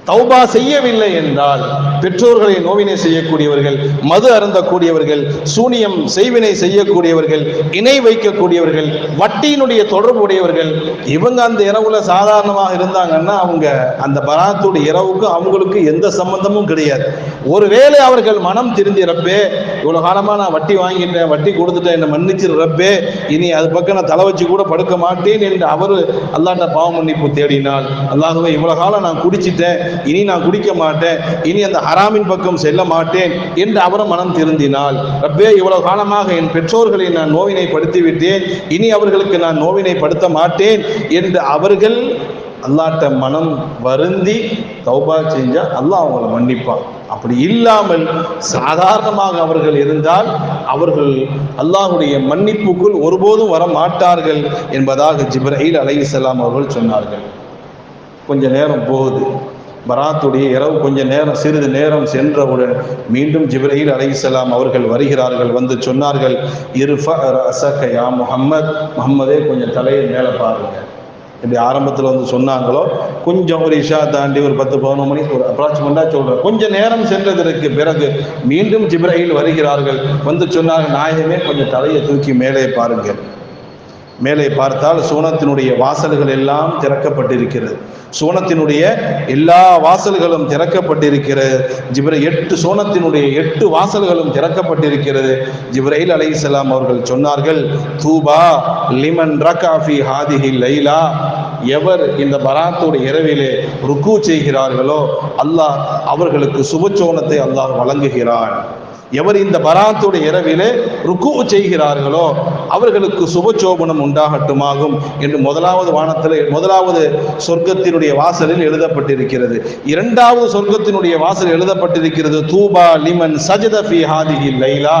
Speaker 1: தௌபா செய்யவில்லை என்றால் பெற்றோர்களை நோவினை செய்யக்கூடியவர்கள், மது அருந்தக்கூடியவர்கள், சூனியம் செய்வினை செய்யக்கூடியவர்கள், இணை வைக்கக்கூடியவர்கள், வட்டியினுடைய தொடர்புடையவர்கள், இவங்க அந்த இரவுல சாதாரணமாக இருந்தாங்கன்னா அவங்க அந்த பராத்துடைய இரவுக்கு அவங்களுக்கு எந்த சம்பந்தமும் கிடையாது. ஒருவேளை அவர்கள் மனம் திருந்தி, ரப்பே இவ்வளவு காலமா நான் வட்டி வாங்கிட்டேன், வட்டி கொடுத்துட்டேன், என்னை மன்னிச்சிரு ரப்பே, இனி அது பக்கம் நான் தலை வச்சு கூட படுக்க மாட்டேன் என்று அவர் அல்லாஹ்ட்ட பாவ மன்னிப்பு தேடினால், அல்லாஹ்வே இவ்வளவு காலம் நான் குடிச்சிட்டேன், இனி நான் குடிக்க மாட்டேன், இனி அந்த ஹராமின் பக்கம் செல்ல மாட்டேன் என்று அவரும் மனம் திருந்தினால், ரப்பே இவ்வளவு காலமாக என் பெற்றோர்களை நான் நோவினைப்படுத்தி விட்டேன், இனி அவர்களுக்கு நான் நோவினைப்படுத்த மாட்டேன் என்று அவர்கள் அல்லாஹ்ட்ட மனம் வருந்தி தௌபா செஞ்சா அல்லாஹ் அவங்களை மன்னிப்பான். அப்படி இல்லாமல் சாதாரணமாக அவர்கள் இருந்தால் அவர்கள் அல்லாஹ்வுடைய மன்னிப்புக்குள் ஒருபோதும் வர மாட்டார்கள் என்பதாக ஜிப்ரீல் அலைஹிஸ்ஸலாம் அவர்கள் சொன்னார்கள். கொஞ்ச நேரம் போகுது, பராத்துடைய இரவு கொஞ்ச நேரம், சிறிது நேரம் சென்றவுடன் மீண்டும் ஜிப்ரீல் அலைஹிஸ்ஸலாம் அவர்கள் வருகிறார்கள். வந்து சொன்னார்கள், இர்ஃபா ரஅஸக யா முஹம்மத், முஹம்மதே கொஞ்சம் தலையை மேலே பாருங்க. இப்படி ஆரம்பத்தில் வந்து சொன்னாங்களோ, கொஞ்சம் ஒரு இஷா தாண்டி ஒரு 10-11 மணி ஒரு அப்ராக்சிமெண்டாக சொல்கிறேன், கொஞ்சம் நேரம் சென்றதற்கு பிறகு மீண்டும் ஜிப்ரீல் வருகிறார்கள். வந்து சொன்னார்கள், நாயகமே கொஞ்சம் தலையை தூக்கி மேலே பாருங்கள். மேலே பார்த்தால் சூனத்தினுடைய வாசல்கள் எல்லாம் திறக்கப்பட்டிருக்கிறது. சூனத்தினுடைய எல்லா வாசல்களும் திறக்கப்பட்டிருக்கிறது. சூனத்தினுடைய 8 வாசல்களும் திறக்கப்பட்டிருக்கிறது. ஜிப்ரீல் அலைஹிஸ்ஸலாம் அவர்கள் சொன்னார்கள், தூபா லிமன் ரகா ஃபி ஹாதிஹி லைலா, எவர் இந்த பராத்துடைய இரவிலே ருக்கு செய்கிறார்களோ அல்லாஹ் அவர்களுக்கு சுபச்சோனத்தை அல்லாஹ் வழங்குகிறான். எவர் இந்த பராத்துடைய இரவிலே ருக்கு செய்கிறார்களோ அவர்களுக்கு சுபச்சோபனம் உண்டாகட்டுமாகும் என்று முதலாவது சொர்க்கத்தினுடைய வாசலில் எழுதப்பட்டிருக்கிறது. இரண்டாவது சொர்க்கத்தினுடைய வாசல் எழுதப்பட்டிருக்கிறது, தூபா லிமன் சஜத ஃபீ ஹாதிஹி லைலா.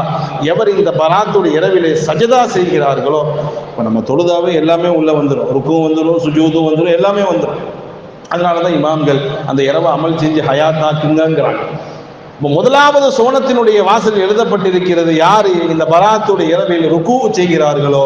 Speaker 1: எவர் இந்த பராத்துடைய இரவிலே சஜதா செய்கிறார்களோ, இப்போ நம்ம தொழுதாவே எல்லாமே உள்ள வந்துடும், ருக்கும் வந்துடும், சுஜூதும் வந்துடும், எல்லாமே வந்துடும். அதனாலதான் இமாம்கள் அந்த இரவை அமல் செஞ்சு ஹயாத்தாக்குங்கிறாங்க. முதலாவது சோனத்தினுடைய வாசல் எழுதப்பட்டிருக்கிறது, யார் இந்த பராத்துடைய இரவில் ருக்கு செய்கிறார்களோ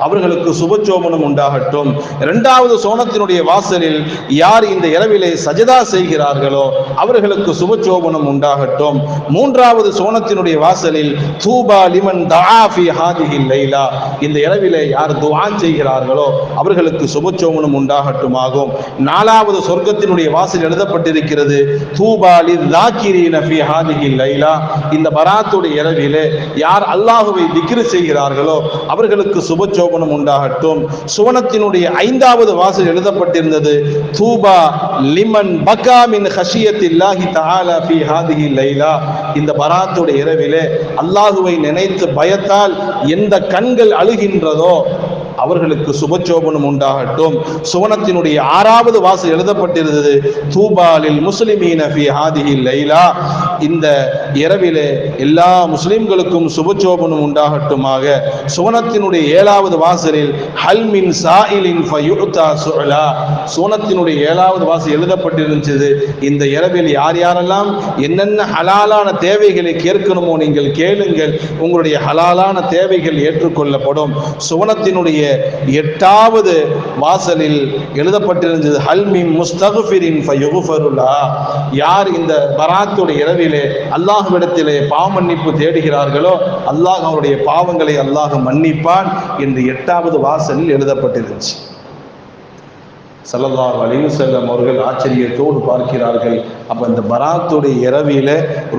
Speaker 1: அவர்களுக்கு சுபச்சோபனம் உண்டாகட்டும். இரண்டாவது சோனத்தினுடைய வாசலில் யார் இந்த இரவிலே சஜதா செய்கிறார்களோ அவர்களுக்கு சுபச்சோபனம் உண்டாகட்டும். மூன்றாவது சோனத்தினுடைய வாசலில் தூபா லிமன் தஆ ஃபீ ஹாதிஹி லைலா. இந்த இரவிலே யார் துஆ செய்கிறார்களோ அவர்களுக்கு சுபச்சோபனம் உண்டாகட்டுமாகும். நாலாவது சொர்க்கத்தினுடைய வாசல் எழுதப்பட்டிருக்கிறது, தூபா லிذாக்கிரீன ஃபீ ஹாதிஹி லைலா. இந்த பராத்துடைய இரவிலே யார் அல்லாஹ்வை திக்ர் செய்கிறார்களோ அவர்களுக்கு சுபச்சோபனம் உண்டாகட்டும். சுவனத்தினுடைய ஐந்தாவது வாசல் எழுதப்பட்டிருந்தது, தூபா லிமன் பகா மின் ஹஷியத்தில்லாஹி தஆலா ஃபீ ஹாதிஹி லைலா. இந்த பராத்துடைய இரவிலே அல்லாஹ்வை நினைத்து பயத்தால் எந்த கண்கள் அழுகின்றதோ அவர்களுக்கு சுபச்சோபனம் உண்டாகட்டும். சுவனத்தினுடைய ஆறாவது வாசல் எழுதப்பட்டிருந்தது, தூபாலில் முஸ்லிமீன ஃபீ ஹாதிஹி லைலா. இந்த இரவிலே எல்லா முஸ்லிம்களுக்கும் சுபச்சோபனம் உண்டாகட்டுமாக. சுவனத்தினுடைய ஏழாவது வாசலில் ஹல் மின் சாயிலின் ஃபயுதா சுஅலா. சுவனத்தினுடைய ஏழாவது வாசல் எழுதப்பட்டிருந்தது, இந்த இரவில் யார் யாரெல்லாம் என்னென்ன ஹலாலான தேவைகளை கேட்கணுமோ நீங்கள் கேளுங்கள், உங்களுடைய ஹலாலான தேவைகள் ஏற்றுக்கொள்ளப்படும். சுவனத்தினுடைய எட்டாவது வாசலில் எழுதப்பட்டிருந்தது, ஹல்மின் முஸ்தக்ஃபிரின் ஃபயுக்ஃபரு லஹு. யார் இந்த பராத்துடைய இரவிலே அல்லாஹ்விடத்திலே பாவ மன்னிப்பு தேடுகிறார்களோ அல்லாஹ் அவருடைய பாவங்களை அல்லாஹ் மன்னிப்பான் என்று எட்டாவது வாசலில் எழுதப்பட்டிருந்துச்சு. ஸல்லல்லாஹு அலைஹி வஸல்லம் அவர்கள் ஆச்சரியத்தோடு பார்க்கிறார்கள். அப்போ இந்த பராத்துடைய இரவில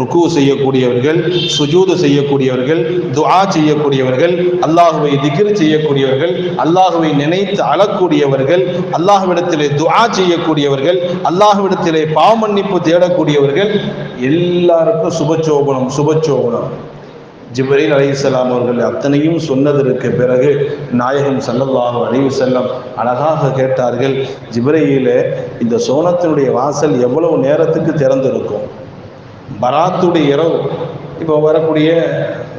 Speaker 1: ருக்கு செய்யக்கூடியவர்கள், சுஜூது செய்யக்கூடியவர்கள், துஆ செய்யக்கூடியவர்கள், அல்லாஹ்வை திக்ர் செய்யக்கூடியவர்கள், அல்லாஹ்வை நினைத்து அழக்கூடியவர்கள், அல்லாஹ்விடத்திலே துஆ செய்யக்கூடியவர்கள், அல்லாஹ்விடத்திலே பாவ மன்னிப்பு தேடக்கூடியவர்கள் எல்லாருக்கும் சுபச்சோபனம். ஜிப்ரீல் அலைஹிஸ்ஸலாம் அவர்கள் அத்தனையும் சொன்னதற்கு பிறகு நாயகம் ஸல்லல்லாஹு அலைஹி வஸல்லம் அழகாக கேட்டார்கள், ஜிப்ரீலே இந்த சோனத்தினுடைய வாசல் எவ்வளவு நேரத்துக்கு திறந்திருக்கும்? பராத்துடைய இரவு, இப்போ வரக்கூடிய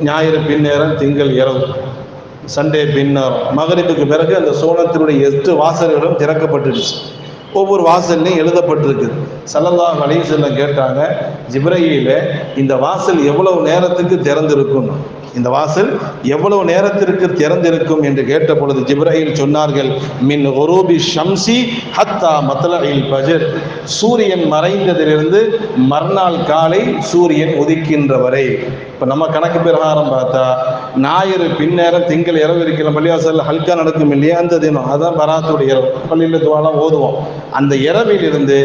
Speaker 1: ஞாயிறு பின்னேரம், திங்கள் இரவு, சண்டே பின்னேரம், மகரிபுக்கு பிறகு அந்த சோனத்தினுடைய 8 வாசல்களும் திறக்கப்பட்டுடுச்சு. ஒவ்வொரு வாசல்லையும் எழுதப்பட்டிருக்கு. ஸல்லல்லாஹு அலைஹி வஸல்லம் கேட்டாங்க, ஜிப்ரீலே இந்த வாசல் எவ்வளவு நேரத்துக்கு திறந்திருக்கும்? இந்த வாசல் எவ்வளவு நேரத்திற்கு திறந்திருக்கும் என்று கேட்ட பொழுது ஜிப்ரீல் சொன்னார்கள், மின் குரூபி ஷம்சி ஹத்தா மத்லஇல் ஃபஜர். சூரியன் மறைந்ததிலிருந்து மறுநாள் காலை சூரியன் உதிக்கின்ற வரை. இப்போ நம்ம கணக்கு பிரகாரம் பார்த்தா ஞாயிறு பின்னேரம், திங்கள் இரவு இருக்கிற பள்ளிவாசல் ஹல்கா நடக்கும் இல்லையா, அந்த தினம் அதான் பராத்துடைய இரவு, பள்ளியில் துவாலாம் ஓதுவோம். அந்த இரவிலிருந்து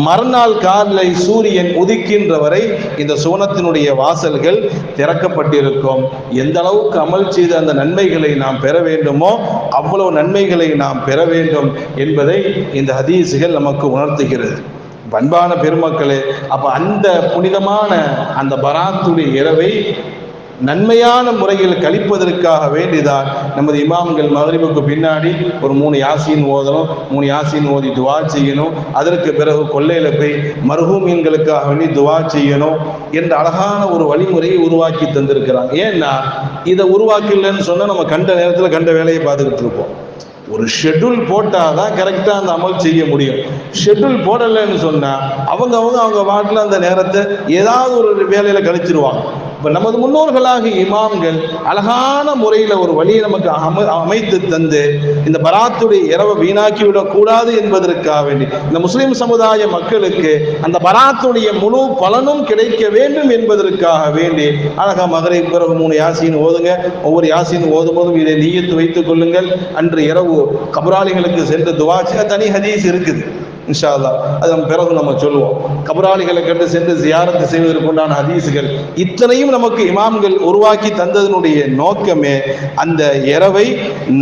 Speaker 1: மறுநாள் காலை சூரியன் உதிக்கின்ற வரை இந்த சுவனத்தினுடைய வாசல்கள் திறக்கப்பட்டிருக்கும். எந்த அளவுக்கு அமல் செய்த அந்த நன்மைகளை நாம் பெற வேண்டுமோ அவ்வளவு நன்மைகளை நாம் பெற வேண்டும் என்பதை இந்த ஹதீஸுகள் நமக்கு உணர்த்துகிறது. அன்பான பெருமக்களே, அப்ப அந்த புனிதமான அந்த பராத்துடைய இரவை நன்மையான முறையில் கழிப்பதற்காக வேண்டிதான் நமது இமாம்கள் மகரிபுக்கு பின்னாடி ஒரு 3 யாசீன் ஓதணும், 3 யாசீன் ஓதி துவா செய்யணும், அதற்கு பிறகு கொல்லையில் போய் மர்ஹூமீன்களுக்காக வேண்டி துவா செய்யணும் என்ற அழகான ஒரு வழிமுறையை உருவாக்கி தந்திருக்கிறாங்க. ஏன்னா இதை உருவாக்கலன்னு சொன்னால் நம்ம கண்ட நேரத்தில் கண்ட வேலையை பார்த்துக்கிட்டு இருப்போம். ஒரு ஷெட்யூல் போட்டால் தான் கரெக்டாக அந்த அமல் செய்ய முடியும். ஷெட்யூல் போடலைன்னு சொன்னால் அவங்க வாட்டில் அந்த நேரத்தை ஏதாவது ஒரு வேலையில் கழிச்சிருவாங்க. இப்போ நமது முன்னோர்களாக இமாம்கள் அழகான முறையில் ஒரு வழியை நமக்கு அமைத்து தந்து இந்த பராத்துடைய இரவை வீணாக்கி விடக்கூடாது என்பதற்காக வேண்டி இந்த முஸ்லிம் சமுதாய மக்களுக்கு அந்த பராத்துடைய முழு பலனும் கிடைக்க வேண்டும் என்பதற்காக வேண்டி அழகா மகரிப் பிறகு 3 யாசீன் ஓதுங்க. ஒவ்வொரு யாசீன் ஓதும் போதும் இதை நீயத்து வைத்துக் கொள்ளுங்கள். அன்று இரவு கபராளிகளுக்கு சென்று துவா செய்ய தனி ஹதீஸ் இருக்குது. இன்ஷா அல்லாஹ் அதன் பிறகு நம்ம சொல்லுவோம். கபராளிகளை கண்டு சென்று ஜியாரத்து செய்வதற்குண்டான ஹதீஸுகள் இத்தனையும் நமக்கு இமாம்கள் உருவாக்கி தந்ததனுடைய நோக்கமே அந்த இரவை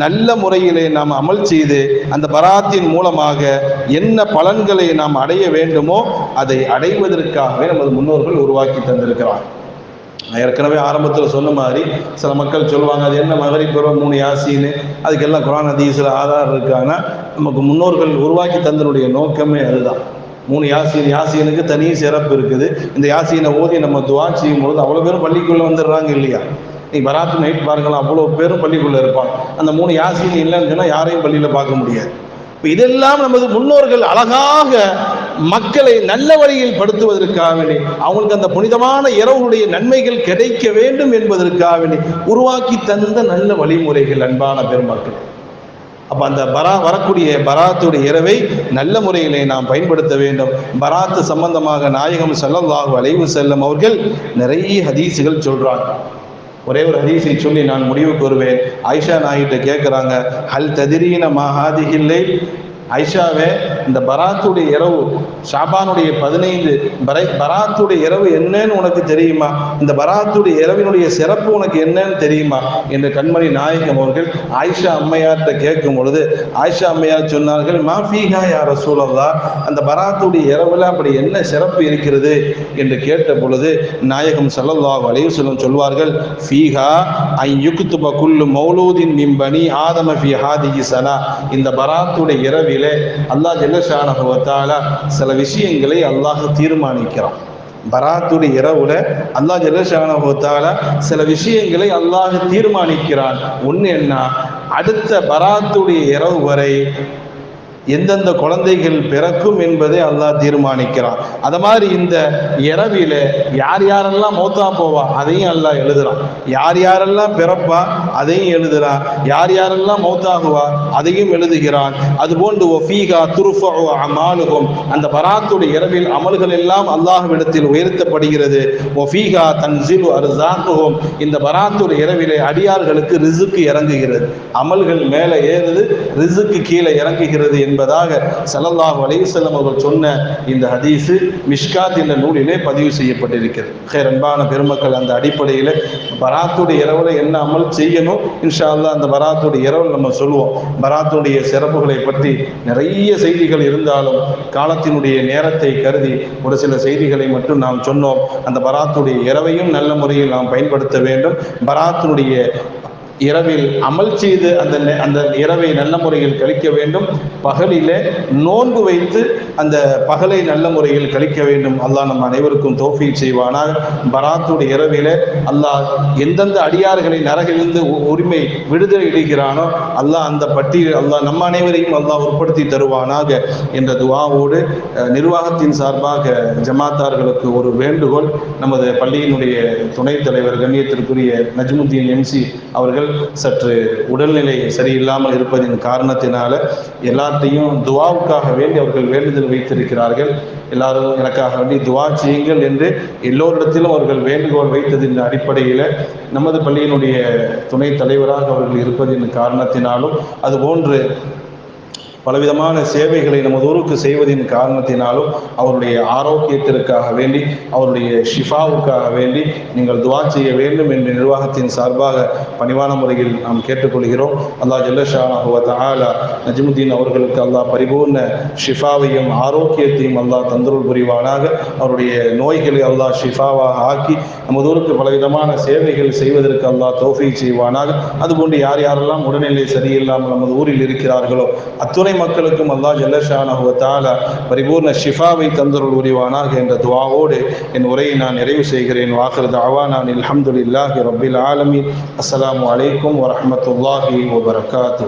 Speaker 1: நல்ல முறையிலே நாம் அமல் செய்து அந்த பராத்தின் மூலமாக என்ன பலன்களை நாம் அடைய வேண்டுமோ அதை அடைவதற்காகவே நமது முன்னோர்கள் உருவாக்கி தந்திருக்கிறார். ஏற்கனவே ஆரம்பத்தில் சொன்ன மாதிரி சில மக்கள் சொல்லுவாங்க, அது என்ன மகரிப் பிறகு 3 யாசீன்னு, அதுக்கெல்லாம் குர்ஆன் ஹதீஸில் ஆதாரம் இருக்காங்கன்னா, நமக்கு முன்னோர்கள் உருவாக்கி தந்தனுடைய நோக்கமே அதுதான். 3 யாசீனுக்கு தனி சிறப்பு இருக்குது. இந்த யாசீனை ஓதி நம்ம துவா செய்யும் பொழுது அவ்வளோ பேரும் பள்ளிக்குள்ளே வந்துடுறாங்க இல்லையா? நீ பராத்து நைட் பாருங்களா, அவ்வளோ பேரும் பள்ளிக்குள்ளே இருப்பாங்க. அந்த 3 யாசீன் இல்லைன்னு சொன்னால் யாரையும் பள்ளியில் பார்க்க முடியாது. இப்போ இதெல்லாம் நமது முன்னோர்கள் அழகாக மக்களை நல்ல வழியில் படுத்துவதற்காக வேண்டி, அவங்களுக்கு அந்த புனிதமான இரவுடைய நன்மைகள் கிடைக்க வேண்டும் என்பதற்காக வேண்டி உருவாக்கி தந்த நல்ல வழிமுறைகள். அன்பான பெருமக்கள், அப்போ அந்த வரக்கூடிய பராத்துடைய இரவை நல்ல முறையிலே நாம் பயன்படுத்த வேண்டும். பராத்து சம்பந்தமாக நாயகம் ஸல்லல்லாஹு அலைஹி வஸல்லம் அவர்கள் நிறைய ஹதீஸுகள் சொல்றாங்க. ஒரே ஒரு ஹதீஸை சொல்லி நான் முடிவுக்கு வருவேன். ஆயிஷா நாயிட்ட கேட்குறாங்க, ஹல் ததிரீன மா ஹாதிஹில் லைல், ஐஷாவே இந்த பராத்துடைய இரவு, ஷாபானுடைய 15 பராத்துடைய இரவு என்னன்னு உனக்கு தெரியுமா? இந்த பராத்துடைய இரவினுடைய சிறப்பு உனக்கு என்னன்னு தெரியுமா என்று கண்மணி நாயகம் அவர்கள் ஆயிஷா அம்மையார்கிட்ட கேட்கும் பொழுது ஆயிஷா அம்மையார் சொன்னார்கள், மா ஃபீஹா யா ரசூலல்லாஹ், அந்த பராத்துடைய இரவுல அப்படி என்ன சிறப்பு இருக்கிறது என்று கேட்ட பொழுது நாயகம் ஸல்லல்லாஹு அலைஹி வஸல்லம் சொல்வார்கள், ஃபீஹா ஐ யுக்துப குல்லு மௌலூதின் மின் பனி ஆதம ஃபீ ஹாதிஹி ஸனா, இந்த பராத்துடைய இரவில் அல்லாஹ் ஜல்ல ஷானஹு வ தஆலா சில விஷயங்களை அல்லாஹ் தீர்மானிக்கிறான். பராத்துடைய இரவுல அல்லாஹ் ஜல்ல ஷானஹு வ தஆலா சில விஷயங்களை அல்லாஹ் தீர்மானிக்கிறான். ஒன்று என்ன, அடுத்த பராத்துடைய இரவு வரை எந்தெந்த குழந்தைகள் பிறக்கும் என்பதை அல்லாஹ் தீர்மானிக்கிறான். அது மாதிரி இந்த இரவில யார் யாரெல்லாம் மௌத்தா போவா அதையும் அல்லாஹ் எழுதுறான். யார் யாரெல்லாம் பிறப்பா அதையும் எழுதுறான். யார் யாரெல்லாம் மௌத்தாகுவா அதையும் எழுதுகிறான். அதுபோன்று ஒஃபீகா துர்ஃபஉ அமாலுஹும், அந்த பராத்துடைய இரவில் அமல்கள் எல்லாம் அல்லாஹ்விடத்தில் உயர்த்தப்படுகிறது. ஒஃபீகா தன்ஸிலு அர்ஸாகுஹும், இந்த பராத்துடைய இரவிலே அடியார்களுக்கு ரிஸ்க் இறங்குகிறது. அமல்கள் மேலே ஏறுது, ரிஸ்க் கீழே இறங்குகிறது என்பதாக ஸல்லல்லாஹு அலைஹி வஸல்லம் அவர்கள் சொன்ன இந்த ஹதீஸ் மிஷ்காத் என்ற நூலிலே பதிவு செய்யப்பட்டிருக்கிறது. அன்பான பெருமக்கள், அந்த அடிப்படையில் பராத்துடைய இரவுல என்ன அமல் செய்யணும் இன்ஷா அல்லாஹ் அந்த பராத்துடைய இரவில் நம்ம சொல்லுவோம். பராத்துடைய சிறப்புகளை பற்றி நிறைய செய்திகள் இருந்தாலும் காலத்தினுடைய நேரத்தை கருதி ஒரு சில செய்திகளை மட்டும் நாம் சொன்னோம். அந்த பராத்துடைய இரவையும் நல்ல முறையில் நாம் பயன்படுத்த வேண்டும். பராத்துடைய இரவில் அமல் செய்து அந்த இரவை நல்ல முறையில் கழிக்க வேண்டும். பகலிலே நோன்பு வைத்து அந்த பகலை நல்ல முறையில் கழிக்க வேண்டும். அல்லாஹ் நம் அனைவருக்கும் தௌஃபீக் செய்வானாக. பராத்துடைய இரவிலே அல்லாஹ் எந்தெந்த அடியார்களை நரகிலிருந்து உரிமை விடுதலை இடுகிறானோ அல்லாஹ் அந்த பட்டியல் அல்லாஹ் நம் அனைவரையும் அல்லாஹ் உட்படுத்தி தருவானாக என்ற துஆவோடு நிர்வாகத்தின் சார்பாக ஜமாத்தார்களுக்கு ஒரு வேண்டுகோள். நமது பள்ளியினுடைய துணைத் தலைவர் கண்ணியத்திற்குரிய நஜ்முத்தீன் எம்சி அவர்கள் சற்று உடல்நிலை சரியில்லாமல் இருப்பதின் காரணத்தினால எல்லாத்தையும் துவாவுக்காக வேண்டி அவர்கள் வேண்டுதல் வைத்திருக்கிறார்கள். எல்லாரும் எனக்காக வேண்டி துவா செய்யுங்கள் என்று எல்லோரிடத்திலும் அவர்கள் வேண்டுகோள் வைத்ததின் அடிப்படையில் நமது பள்ளியினுடைய துணைத் தலைவராக அவர்கள் இருப்பதின் காரணத்தினாலும் அதுபோன்று பலவிதமான சேவைகளை நமது ஊருக்கு செய்வதின் காரணத்தினாலும் அவருடைய ஆரோக்கியத்திற்காக வேண்டி அவருடைய ஷிஃபாவுக்காக வேண்டி நீங்கள் துவா செய்ய வேண்டும் என்று நிர்வாகத்தின் சார்பாக பணிவான முறையில் நாம் கேட்டுக்கொள்கிறோம். அல்லாஹ் ஜல்ல ஷானஹு வ தஆலா நஜ்முத்தீன் அவர்களுக்கு அல்லாஹ் பரிபூர்ண ஷிஃபாவையும் ஆரோக்கியத்தையும் அல்லாஹ் தந்தருள் புரிவானாக. அவருடைய நோய்களை அல்லாஹ் ஷிஃபாவாக ஆக்கி நமது ஊருக்கு பலவிதமான சேவைகள் செய்வதற்கு அல்லாஹ் தௌஃபீக் செய்வானாக. அதுபோன்று யார் யாரெல்லாம் உடல்நிலை சரியில்லாமல் நமது ஊரில் இருக்கிறார்களோ அத்துணை மக்களுக்கும் அல்லாஹ் ஜல்ல ஷானஹு வ தஆலா பரிபூர்ண ஷிஃபாவை தந்தருள் புரிவானாக என்ற துஆவோடு என் உரையை நான் நிறைவு செய்கிறேன். வாகிர் தஅவானா அல்ஹம்துலில்லாஹி ரப்பில் ஆலமீன். அஸ்ஸலாமு அலைக்கும் வ ரஹ்மத்துல்லாஹி வ பரகாத்துஹு.